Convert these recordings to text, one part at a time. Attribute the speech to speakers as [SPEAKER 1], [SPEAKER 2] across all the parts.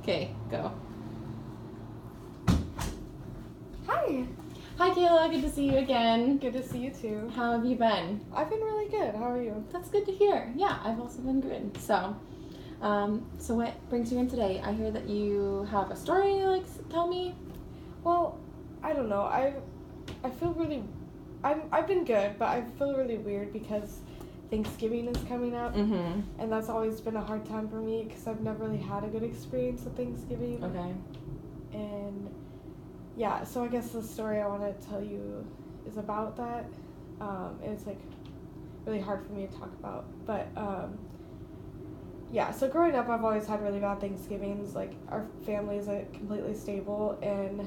[SPEAKER 1] Okay, go.
[SPEAKER 2] Hi.
[SPEAKER 1] Hi, Kayla. Good to see you again.
[SPEAKER 2] Good to see you too.
[SPEAKER 1] How have you been?
[SPEAKER 2] I've been really good. How are you?
[SPEAKER 1] That's good to hear. Yeah, I've also been good. So what brings you in today? I hear that you have a story you like to tell me.
[SPEAKER 2] Well, I don't know. I feel really. I've been good, but I feel really weird because Thanksgiving is coming up,
[SPEAKER 1] Mm-hmm.
[SPEAKER 2] and that's always been a hard time for me because I've never really had a good experience with Thanksgiving.
[SPEAKER 1] Okay.
[SPEAKER 2] And yeah, so I guess the story I want to tell you is about that. And it's like really hard for me to talk about, but yeah. So growing up, I've always had really bad Thanksgivings. Like our family isn't completely stable, and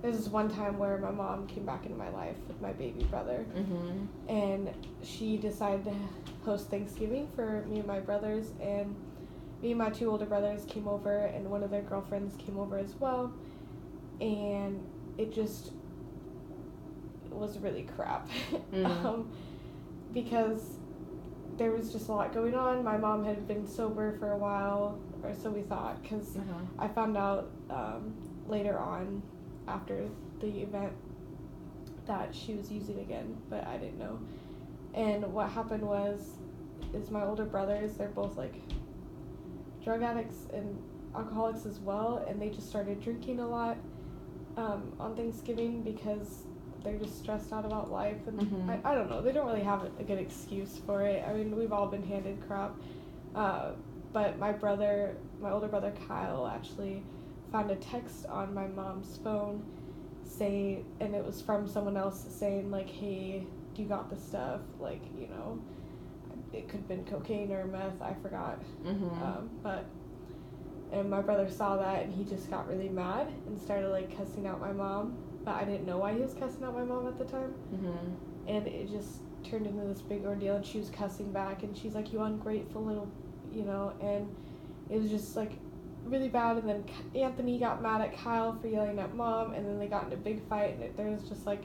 [SPEAKER 2] there's this one time where my mom came back into my life with my baby brother,
[SPEAKER 1] Mm-hmm.
[SPEAKER 2] and she decided to host Thanksgiving for me and my brothers, and me and my two older brothers came over, and one of their girlfriends came over as well, and it just was really crap.
[SPEAKER 1] Mm.
[SPEAKER 2] Because there was just a lot going on. My mom had been sober for a while, or so we thought, because
[SPEAKER 1] Uh-huh.
[SPEAKER 2] I found out later on after the event that she was using again, but I didn't know. And what happened is my older brothers, they're both like drug addicts and alcoholics as well, and they just started drinking a lot on Thanksgiving because they're just stressed out about life, and
[SPEAKER 1] Mm-hmm.
[SPEAKER 2] I don't know, they don't really have a good excuse for it. I mean, we've all been handed crap, but my older brother Kyle actually found a text on my mom's phone saying, and it was from someone else saying like, hey, do you got the stuff, like, you know, it could have been cocaine or meth, I forgot.
[SPEAKER 1] Mm-hmm.
[SPEAKER 2] And my brother saw that and he just got really mad and started like cussing out my mom, but I didn't know why he was cussing out my mom at the time.
[SPEAKER 1] Mm-hmm.
[SPEAKER 2] And it just turned into this big ordeal, and she was cussing back, and she's like, you ungrateful little, you know, and it was just like really bad. And then Anthony got mad at Kyle for yelling at mom, and then they got in a big fight, and there was just like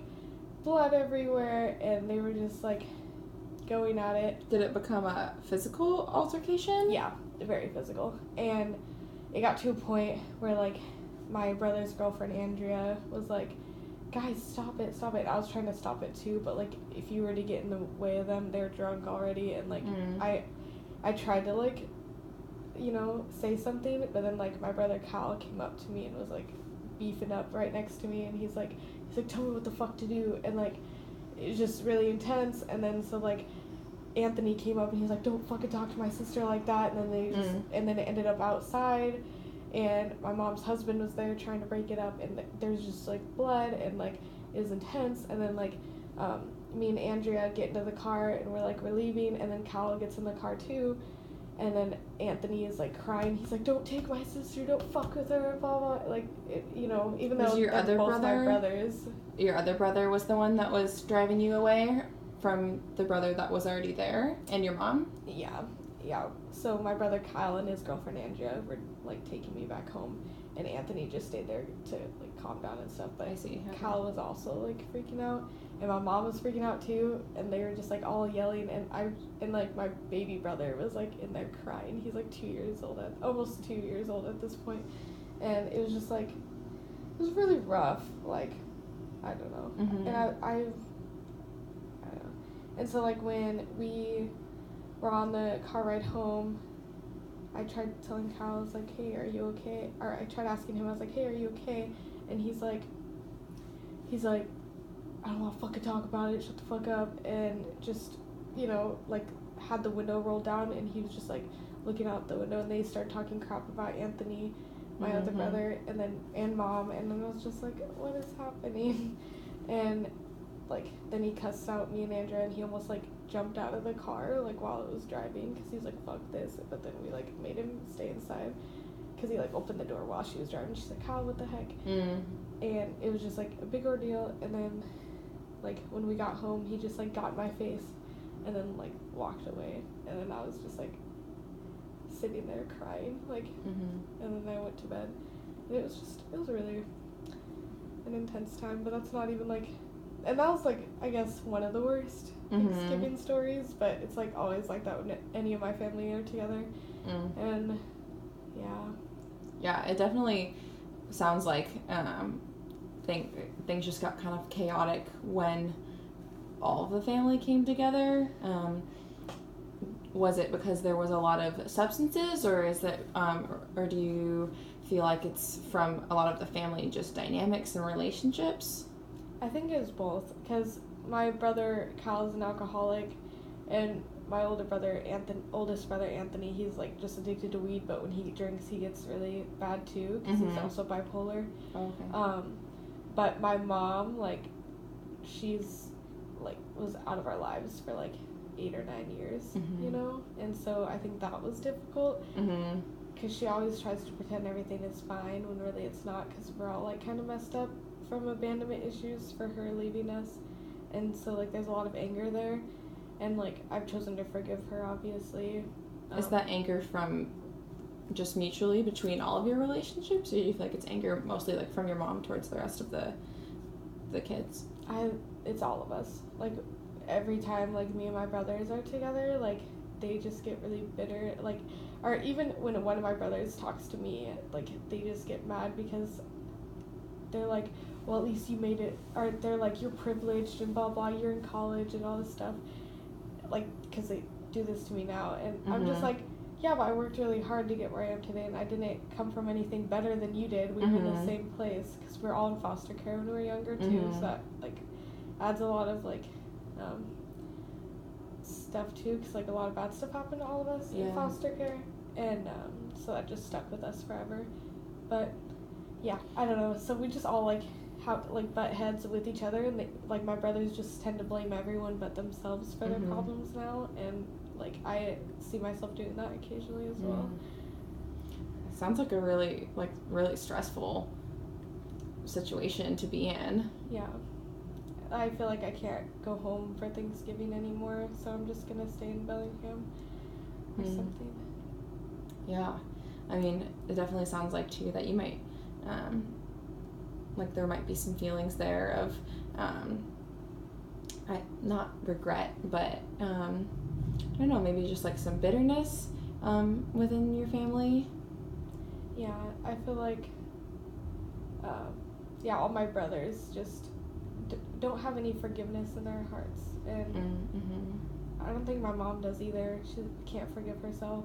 [SPEAKER 2] blood everywhere, and they were just like going at it.
[SPEAKER 1] Did it become a physical altercation?
[SPEAKER 2] Yeah, very physical. And it got to a point where like my brother's girlfriend Andrea was like, guys, stop it. I was trying to stop it too, but like if you were to get in the way of them, they're drunk already, and like I tried to like, you know, say something, but then like my brother Kyle came up to me and was like beefing up right next to me, and he's like tell me what the fuck to do, and like it was just really intense. And then so like Anthony came up and he's like, don't fucking talk to my sister like that, and then they just and then it ended up outside, and my mom's husband was there trying to break it up, and there's just like blood, and like it was intense. And then like me and Andrea get into the car, and we're leaving, and then Kyle gets in the car too, and then Anthony is like crying. He's like, don't take my sister, don't fuck with her, blah blah. Like it, you know, even though
[SPEAKER 1] your
[SPEAKER 2] they're
[SPEAKER 1] other
[SPEAKER 2] both
[SPEAKER 1] brother?
[SPEAKER 2] my brothers.
[SPEAKER 1] Your other brother was the one that was driving you away from the brother that was already there, and your mom?
[SPEAKER 2] Yeah. So my brother Kyle and his girlfriend Andrea were like taking me back home, and Anthony just stayed there to like calm down and stuff. But
[SPEAKER 1] I see. Okay.
[SPEAKER 2] Kyle was also like freaking out, and my mom was freaking out too, and they were just like all yelling, and like my baby brother was like in there crying. He's like almost 2 years old at this point, and it was just like it was really rough. Like I don't know, and I don't know, and so like when we were on the car ride home, I tried telling Kyle, I was like, hey, are you okay? Or I tried asking him, I was like, hey, are you okay? And he's like, I don't want to fucking talk about it, shut the fuck up, and just, you know, like, had the window rolled down, and he was just, like, looking out the window, and they started talking crap about Anthony, my other brother, and mom, and then I was just like, what is happening? And, like, then he cussed out me and Andrea, and he almost, like, jumped out of the car, like, while it was driving, because he was like, fuck this, but then we, like, made him stay inside, because he, like, opened the door while she was driving. She's like, Kyle, what the heck? And it was just, like, a big ordeal, and then, like, when we got home, he just, like, got in my face, and then, like, walked away, and then I was just, like, sitting there crying, like, and then I went to bed, and it was really an intense time, but that's not even, like, and that was, like, I guess one of the worst Thanksgiving stories, but it's, like, always like that when any of my family are together, and, yeah,
[SPEAKER 1] Yeah, it definitely sounds like things just got kind of chaotic when all of the family came together. Was it because there was a lot of substances, or is it, or do you feel like it's from a lot of the family just dynamics and relationships?
[SPEAKER 2] I think it's both, because my brother Cal is an alcoholic, and my oldest brother Anthony, he's like just addicted to weed, but when he drinks, he gets really bad too, because he's also bipolar.
[SPEAKER 1] Oh, okay.
[SPEAKER 2] But my mom, like, she's like was out of our lives for like 8 or 9 years, you know, and so I think that was difficult. Because she always tries to pretend everything is fine when really it's not, because we're all like kind of messed up from abandonment issues for her leaving us, and so like there's a lot of anger there, and like I've chosen to forgive her, obviously.
[SPEAKER 1] Is that anger from just mutually between all of your relationships, or do you feel like it's anger mostly like from your mom towards the rest of the kids?
[SPEAKER 2] It's all of us. Like every time like me and my brothers are together, like they just get really bitter, like, or even when one of my brothers talks to me, like they just get mad because they're like, well, at least you made it, or they're like, you're privileged and blah blah, you're in college and all this stuff, like, because they do this to me now, and I'm just like, yeah, but I worked really hard to get where I am today, and I didn't come from anything better than you did. We were in the same place, because we're all in foster care when we were younger too, so that like adds a lot of like stuff too, because like a lot of bad stuff happened to all of us in foster care, and so that just stuck with us forever. But yeah, I don't know, so we just all like have like butt heads with each other, and like my brothers just tend to blame everyone but themselves for their problems now, and like I see myself doing that occasionally as well.
[SPEAKER 1] It sounds like a really stressful situation to be in.
[SPEAKER 2] Yeah, I feel like I can't go home for Thanksgiving anymore, so I'm just gonna stay in Bellingham or something.
[SPEAKER 1] Yeah, I mean, it definitely sounds like too that you might like there might be some feelings there of not regret, but I don't know, maybe just like some bitterness within your family.
[SPEAKER 2] Yeah, I feel like all my brothers just don't have any forgiveness in their hearts, and I don't think my mom does either. She can't forgive herself.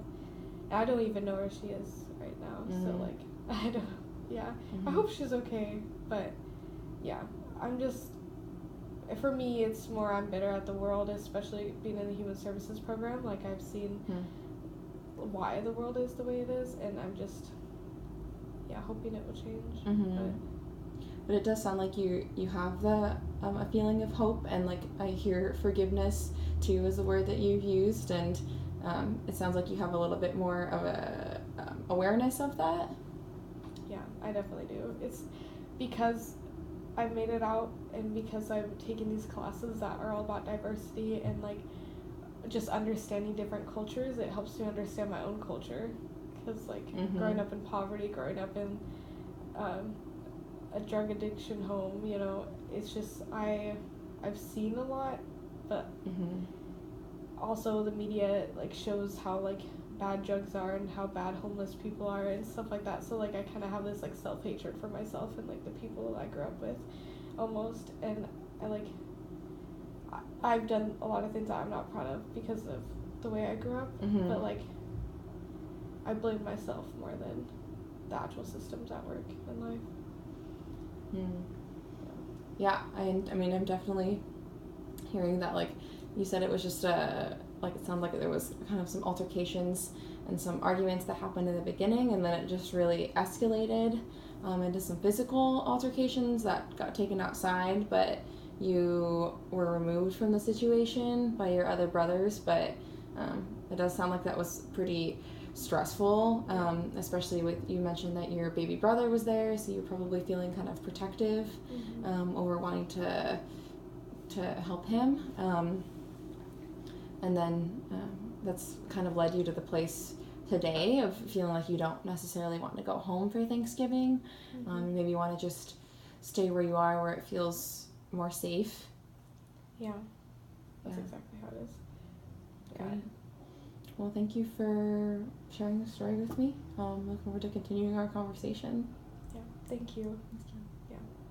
[SPEAKER 2] And I don't even know where she is right now, so like I don't. Yeah, I hope she's okay, but yeah, I'm just, for me, it's more I'm bitter at the world, especially being in the human services program. Like I've seen why the world is the way it is, and I'm just, hoping it will change.
[SPEAKER 1] But it does sound like you have the a feeling of hope, and like I hear forgiveness too is the word that you've used, and it sounds like you have a little bit more of a awareness of that.
[SPEAKER 2] Yeah, I definitely do. It's because I've made it out, and because I've taken these classes that are all about diversity and like just understanding different cultures. It helps me understand my own culture, because like growing up in poverty, growing up in a drug addiction home, you know, it's just I've seen a lot, but also the media like shows how like bad drugs are and how bad homeless people are and stuff like that, so like I kind of have this like self-hatred for myself and like the people I grew up with almost, and I've done a lot of things that I'm not proud of because of the way I grew up, but like I blame myself more than the actual systems at work in life.
[SPEAKER 1] Yeah, I mean, I'm definitely hearing that. Like you said, it was just like it sounded like there was kind of some altercations and some arguments that happened in the beginning, and then it just really escalated into some physical altercations that got taken outside, but you were removed from the situation by your other brothers. But it does sound like that was pretty stressful, especially with, you mentioned that your baby brother was there, so you're probably feeling kind of protective over wanting to help him, and then that's kind of led you to the place today of feeling like you don't necessarily want to go home for Thanksgiving. Maybe you want to just stay where you are, where it feels more safe.
[SPEAKER 2] That's exactly how it is.
[SPEAKER 1] Good. Well, thank you for sharing the story with me. Looking forward to continuing our conversation.
[SPEAKER 2] Yeah, thank you.
[SPEAKER 1] Thank you.
[SPEAKER 2] Yeah.